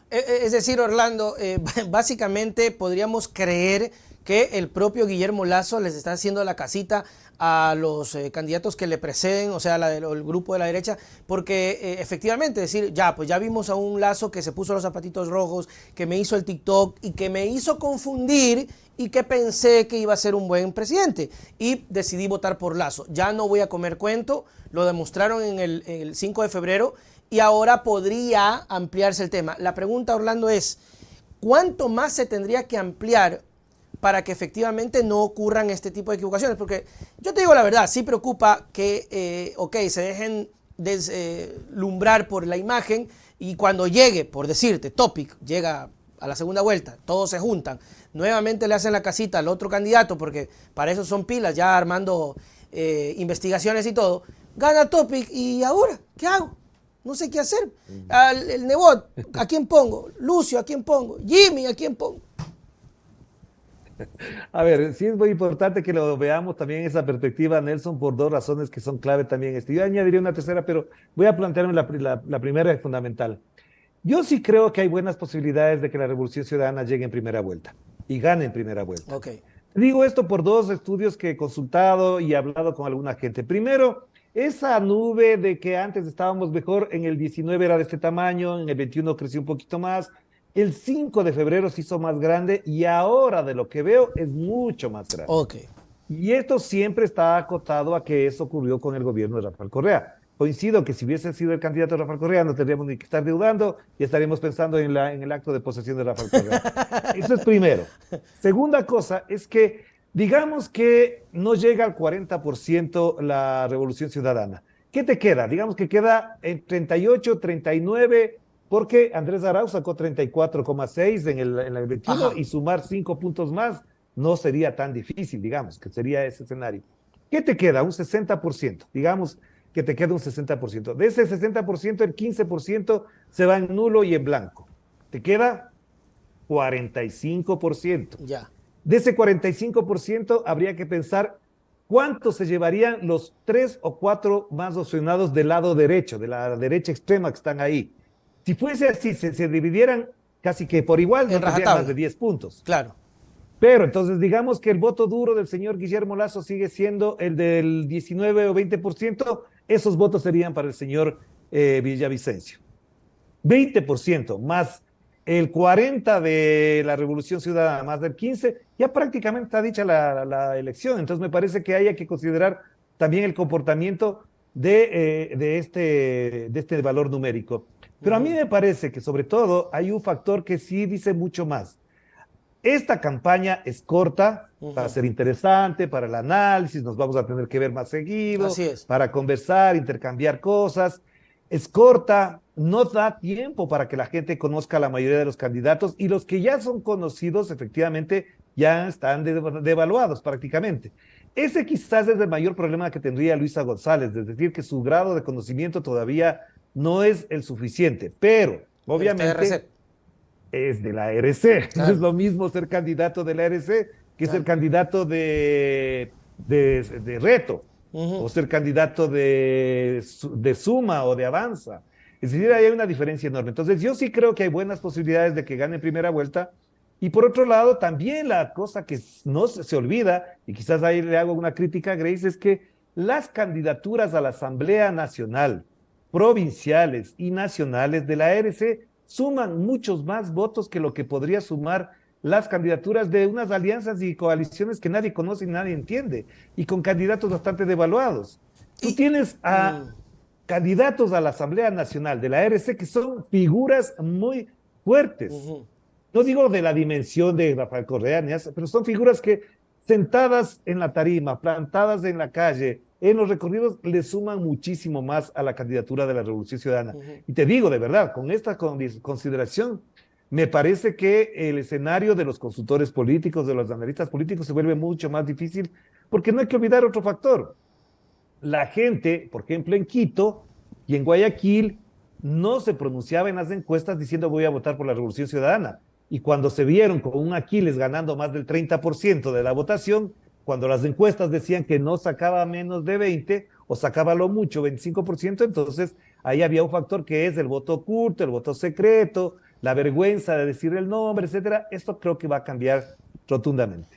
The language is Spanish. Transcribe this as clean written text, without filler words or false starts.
Es decir, Orlando, básicamente podríamos creer que el propio Guillermo Lasso les está haciendo la casita a los candidatos que le preceden, o sea, el grupo de la derecha, porque efectivamente decir, ya, pues ya vimos a un Lasso que se puso los zapatitos rojos, que me hizo el TikTok y que me hizo confundir y que pensé que iba a ser un buen presidente y decidí votar por Lasso. Ya no voy a comer cuento, lo demostraron en el 5 de febrero y ahora podría ampliarse el tema. La pregunta, Orlando, es, ¿cuánto más se tendría que ampliar para que efectivamente no ocurran este tipo de equivocaciones? Porque yo te digo la verdad, sí preocupa que, se dejen deslumbrar por la imagen y cuando llegue, por decirte, Topic, llega a la segunda vuelta, todos se juntan, nuevamente le hacen la casita al otro candidato, porque para eso son pilas, ya armando investigaciones y todo, gana Topic y ahora, ¿qué hago? No sé qué hacer. El Nebot, ¿a quién pongo? Lucio, ¿a quién pongo? Jimmy, ¿a quién pongo? A ver, sí es muy importante que lo veamos también esa perspectiva, Nelson, por dos razones que son clave también. Yo añadiría una tercera, pero voy a plantearme la primera y fundamental. Yo sí creo que hay buenas posibilidades de que la Revolución Ciudadana llegue en primera vuelta y gane en primera vuelta. Ok. Digo esto por dos estudios que he consultado y he hablado con alguna gente. Primero, esa nube de que antes estábamos mejor, en el 19 era de este tamaño, en el 21 creció un poquito más, el 5 de febrero se hizo más grande y ahora de lo que veo es mucho más grande. Ok. Y esto siempre está acotado a que eso ocurrió con el gobierno de Rafael Correa. Coincido que si hubiese sido el candidato Rafael Correa, no tendríamos ni que estar deudando y estaríamos pensando en el acto de posesión de Rafael Correa. Eso es primero. Segunda cosa es que digamos que no llega al 40% la revolución ciudadana. ¿Qué te queda? Digamos que queda en 38, 39, porque Andrés Arauz sacó 34,6 en el 21 Ajá. y sumar 5 puntos más no sería tan difícil, digamos, que sería ese escenario. ¿Qué te queda? Un 60%, digamos que te queda un 60%. De ese 60%, el 15% se va en nulo y en blanco. Te queda 45%. Ya. De ese 45% habría que pensar cuánto se llevarían los tres o cuatro más opcionados del lado derecho, de la derecha extrema que están ahí. Si fuese así, se dividieran casi que por igual, En no tendrían más de rajatabla. 10 puntos. Claro. Pero entonces digamos que el voto duro del señor Guillermo Lasso sigue siendo el del 19 o 20%, esos votos serían para el señor Villavicencio. 20% más el 40% de la Revolución Ciudadana, más del 15%, ya prácticamente está dicha la elección. Entonces me parece que hay que considerar también el comportamiento de este valor numérico. Pero a mí Ujú. me parece que sobre todo hay un factor que sí dice mucho más. Esta campaña es corta, va a Ujú. ser interesante para el análisis, nos vamos a tener que ver más seguido, Así es. para conversar, intercambiar cosas. Es corta, no da tiempo para que la gente conozca a la mayoría de los candidatos y los que ya son conocidos efectivamente ya están devaluados prácticamente. Ese quizás es el mayor problema que tendría Luisa González, es decir, que su grado de conocimiento todavía no es el suficiente, pero Pero está de obviamente reset. es de la ARC. No es Claro. lo mismo ser candidato de la ARC que ser Claro. candidato de Reto Ujú. o ser candidato de Suma o de Avanza. Es decir, ahí hay una diferencia enorme. Entonces, yo sí creo que hay buenas posibilidades de que gane en primera vuelta. Y por otro lado, también la cosa que no se olvida, y quizás ahí le hago una crítica a Grace, es que las candidaturas a la Asamblea Nacional, provinciales y nacionales de la ARC suman muchos más votos que lo que podría sumar las candidaturas de unas alianzas y coaliciones que nadie conoce y nadie entiende, y con candidatos bastante devaluados. Tú Y, tienes a mm, candidatos a la Asamblea Nacional de la ARC que son figuras muy fuertes. ujú. No digo de la dimensión de Rafael Correa, pero son figuras que sentadas en la tarima, plantadas en la calle, en los recorridos, le suman muchísimo más a la candidatura de la Revolución Ciudadana. Ujú. Y te digo de verdad, con esta consideración, me parece que el escenario de los consultores políticos, de los analistas políticos, se vuelve mucho más difícil, porque no hay que olvidar otro factor. La gente, por ejemplo, en Quito y en Guayaquil, no se pronunciaba en las encuestas diciendo voy a votar por la Revolución Ciudadana. Y cuando se vieron con un Aquiles ganando más del 30% de la votación, cuando las encuestas decían que no sacaba menos de 20 o sacaba lo mucho 25%, entonces ahí había un factor que es el voto oculto, el voto secreto, la vergüenza de decir el nombre, etcétera, esto creo que va a cambiar rotundamente.